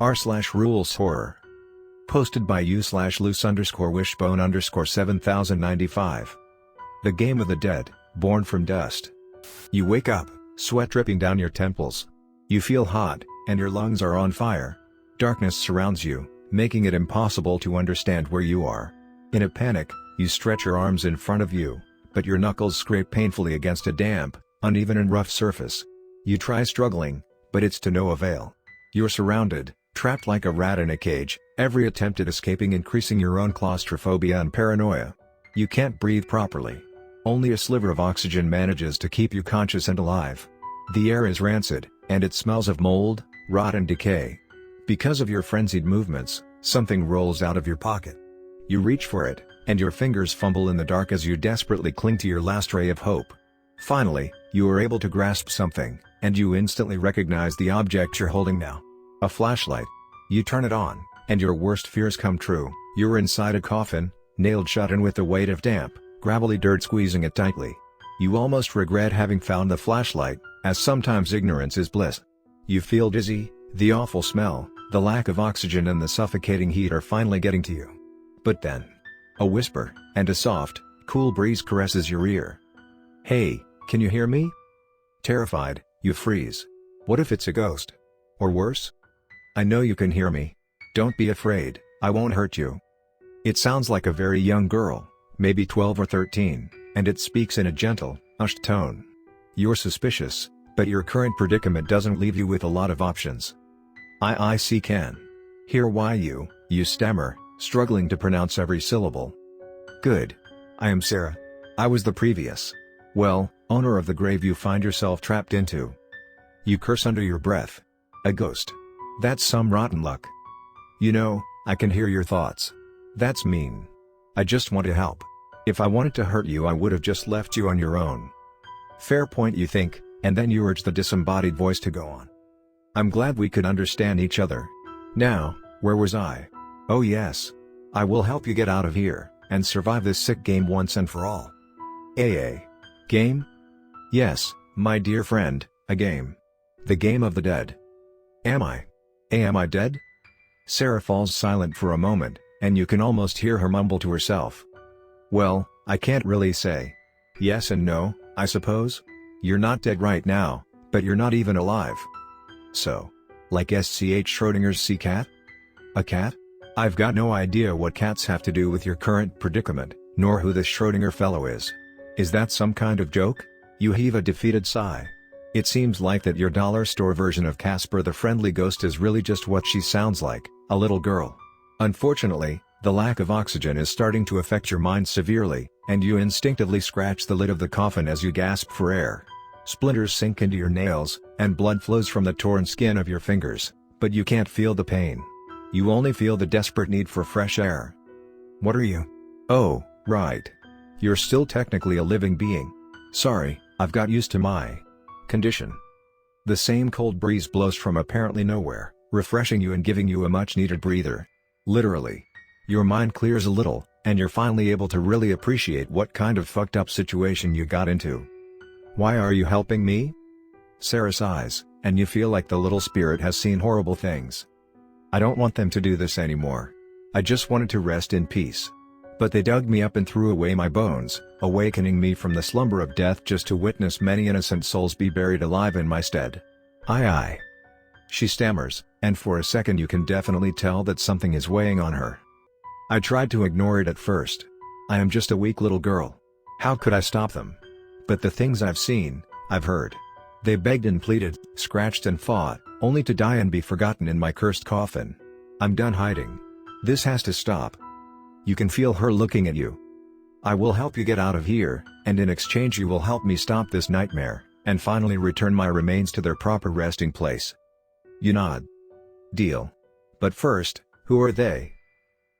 r/rules horror. Posted by u/loose_wishbone_7095. The Game of the Dead, Born from Dust. You wake up, sweat dripping down your temples. You feel hot, and your lungs are on fire. Darkness surrounds you, making it impossible to understand where you are. In a panic, you stretch your arms in front of you, but your knuckles scrape painfully against a damp, uneven and rough surface. You try struggling, but it's to no avail. You're surrounded, trapped like a rat in a cage, every attempt at escaping increasing your own claustrophobia and paranoia. You can't breathe properly. Only a sliver of oxygen manages to keep you conscious and alive. The air is rancid, and it smells of mold, rot and decay. Because of your frenzied movements, something rolls out of your pocket. You reach for it, and your fingers fumble in the dark as you desperately cling to your last ray of hope. Finally, you are able to grasp something, and you instantly recognize the object you're holding now. A flashlight. You turn it on, and your worst fears come true. You're inside a coffin, nailed shut and with the weight of damp, gravelly dirt squeezing it tightly. You almost regret having found the flashlight, as sometimes ignorance is bliss. You feel dizzy, the awful smell, the lack of oxygen and the suffocating heat are finally getting to you. But then, a whisper, and a soft, cool breeze caresses your ear. "Hey, can you hear me?" Terrified, you freeze. What if it's a ghost? Or worse? "I know you can hear me. Don't be afraid, I won't hurt you." It sounds like a very young girl, maybe 12 or 13, and it speaks in a gentle, hushed tone. You're suspicious, but your current predicament doesn't leave you with a lot of options. I can hear why you stammer, struggling to pronounce every syllable. "Good. I am Sarah. I was the previous, well, owner of the grave you find yourself trapped into." You curse under your breath. A ghost. That's some rotten luck. "You know, I can hear your thoughts. That's mean. I just want to help. If I wanted to hurt you I would have just left you on your own." Fair point, you think, and then you urge the disembodied voice to go on. "I'm glad we could understand each other. Now, where was I? Oh yes. I will help you get out of here, and survive this sick game once and for all." A game? Yes, my dear friend, a game. The Game of the Dead. Am I dead? Sarah falls silent for a moment, and you can almost hear her mumble to herself. "Well, I can't really say. Yes and no, I suppose. You're not dead right now, but you're not even alive. So, like SCH Schrodinger's sea cat? A cat? I've got no idea what cats have to do with your current predicament, nor who this Schrodinger fellow is. Is that some kind of joke?" You heave a defeated sigh. It seems like that your dollar store version of Casper the Friendly Ghost is really just what she sounds like, a little girl. Unfortunately, the lack of oxygen is starting to affect your mind severely, and you instinctively scratch the lid of the coffin as you gasp for air. Splinters sink into your nails, and blood flows from the torn skin of your fingers, but you can't feel the pain. You only feel the desperate need for fresh air. "What are you?" "Oh, right. You're still technically a living being. Sorry, I've got used to my condition." The same cold breeze blows from apparently nowhere, refreshing you and giving you a much-needed breather. Literally. Your mind clears a little, and you're finally able to really appreciate what kind of fucked up situation you got into. "Why are you helping me?" Sarah sighs, and you feel like the little spirit has seen horrible things. "I don't want them to do this anymore. I just wanted to rest in peace. But they dug me up and threw away my bones, awakening me from the slumber of death just to witness many innocent souls be buried alive in my stead. I. She stammers, and for a second you can definitely tell that something is weighing on her. "I tried to ignore it at first. I am just a weak little girl. How could I stop them? But the things I've seen, I've heard. They begged and pleaded, scratched and fought, only to die and be forgotten in my cursed coffin. I'm done hiding. This has to stop." You can feel her looking at you. "I will help you get out of here, and in exchange you will help me stop this nightmare, and finally return my remains to their proper resting place." You nod. "Deal. But first, who are they?"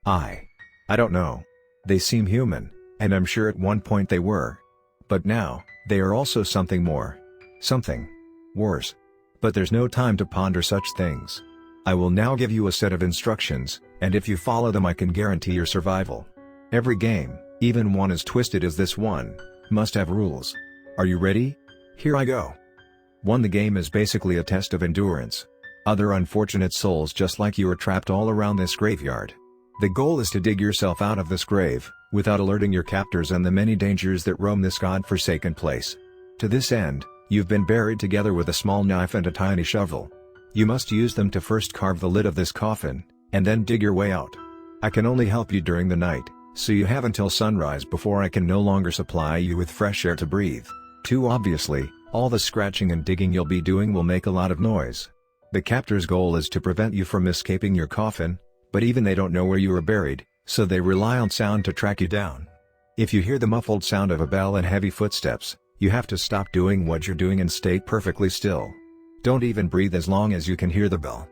I don't know. They seem human, and I'm sure at one point they were. But now, they are also something more. Something worse. But there's no time to ponder such things. I will now give you a set of instructions, and if you follow them I can guarantee your survival. Every game, even one as twisted as this one, must have rules. Are you ready? Here I go. 1. The game is basically a test of endurance. Other unfortunate souls just like you are trapped all around this graveyard. The goal is to dig yourself out of this grave, without alerting your captors and the many dangers that roam this god-forsaken place. To this end, you've been buried together with a small knife and a tiny shovel. You must use them to first carve the lid of this coffin, and then dig your way out. I can only help you during the night, so you have until sunrise before I can no longer supply you with fresh air to breathe. 2. Obviously, all the scratching and digging you'll be doing will make a lot of noise. The captor's goal is to prevent you from escaping your coffin, but even they don't know where you are buried, so they rely on sound to track you down. If you hear the muffled sound of a bell and heavy footsteps, you have to stop doing what you're doing and stay perfectly still. Don't even breathe as long as you can hear the bell.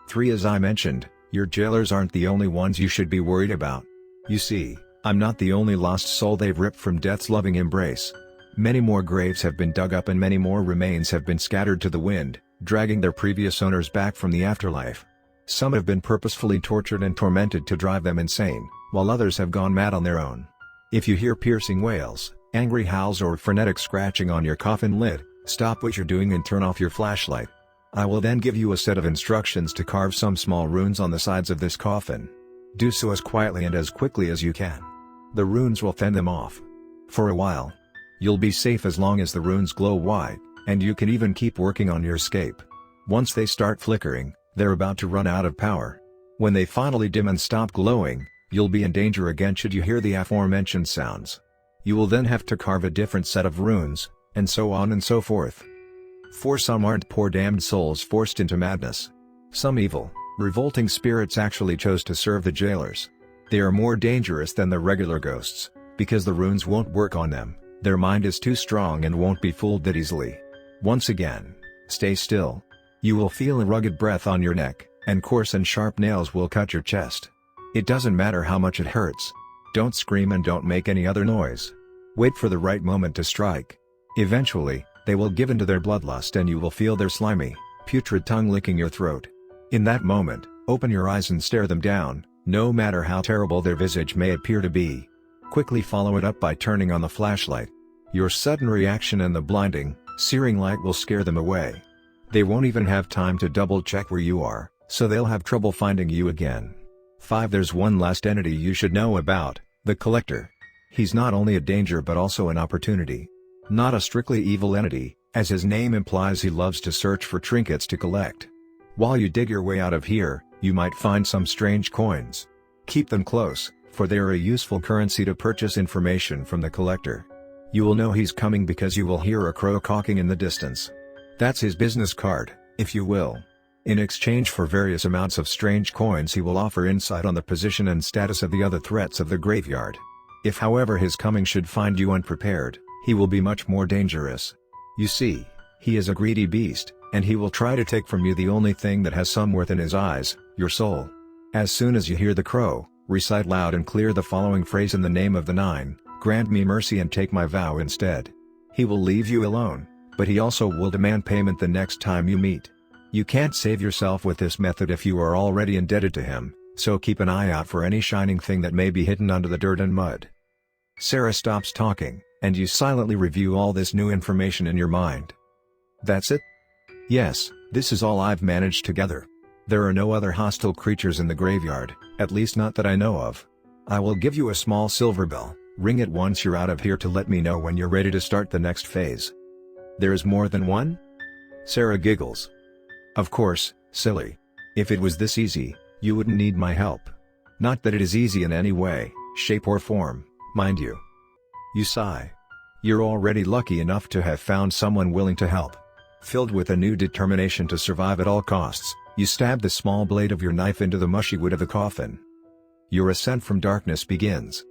3. As I mentioned, your jailers aren't the only ones you should be worried about. You see, I'm not the only lost soul they've ripped from death's loving embrace. Many more graves have been dug up and many more remains have been scattered to the wind, dragging their previous owners back from the afterlife. Some have been purposefully tortured and tormented to drive them insane, while others have gone mad on their own. If you hear piercing wails, angry howls or frenetic scratching on your coffin lid, stop what you're doing and turn off your flashlight. I will then give you a set of instructions to carve some small runes on the sides of this coffin. Do so as quietly and as quickly as you can. The runes will fend them off. For a while. You'll be safe as long as the runes glow white, and you can even keep working on your escape. Once they start flickering, they're about to run out of power. When they finally dim and stop glowing, you'll be in danger again should you hear the aforementioned sounds. You will then have to carve a different set of runes, and so on and so forth. 4. Some aren't poor damned souls forced into madness. Some evil, revolting spirits actually chose to serve the jailers. They are more dangerous than the regular ghosts, because the runes won't work on them, their mind is too strong and won't be fooled that easily. Once again, stay still. You will feel a rugged breath on your neck, and coarse and sharp nails will cut your chest. It doesn't matter how much it hurts. Don't scream and don't make any other noise. Wait for the right moment to strike. Eventually, they will give in to their bloodlust and you will feel their slimy, putrid tongue licking your throat. In that moment, open your eyes and stare them down, no matter how terrible their visage may appear to be. Quickly follow it up by turning on the flashlight. Your sudden reaction and the blinding, searing light will scare them away. They won't even have time to double-check where you are, so they'll have trouble finding you again. 5. There's one last entity you should know about, the Collector. He's not only a danger but also an opportunity. Not a strictly evil entity, as his name implies he loves to search for trinkets to collect. While you dig your way out of here, you might find some strange coins. Keep them close, for they are a useful currency to purchase information from the Collector. You will know he's coming because you will hear a crow cawking in the distance. That's his business card, if you will. In exchange for various amounts of strange coins he will offer insight on the position and status of the other threats of the graveyard. If however his coming should find you unprepared, he will be much more dangerous. You see, he is a greedy beast, and he will try to take from you the only thing that has some worth in his eyes, your soul. As soon as you hear the crow, recite loud and clear the following phrase in the name of the Nine: grant me mercy and take my vow instead. He will leave you alone, but he also will demand payment the next time you meet. You can't save yourself with this method if you are already indebted to him, so keep an eye out for any shining thing that may be hidden under the dirt and mud. Sarah stops talking, and you silently review all this new information in your mind. That's it? Yes, this is all I've managed to gather. There are no other hostile creatures in the graveyard, at least not that I know of. I will give you a small silver bell, ring it once you're out of here to let me know when you're ready to start the next phase. There is more than one? Sarah giggles. Of course, silly. If it was this easy, you wouldn't need my help. Not that it is easy in any way, shape or form, mind you. You sigh. You're already lucky enough to have found someone willing to help. Filled with a new determination to survive at all costs, you stab the small blade of your knife into the mushy wood of the coffin. Your ascent from darkness begins.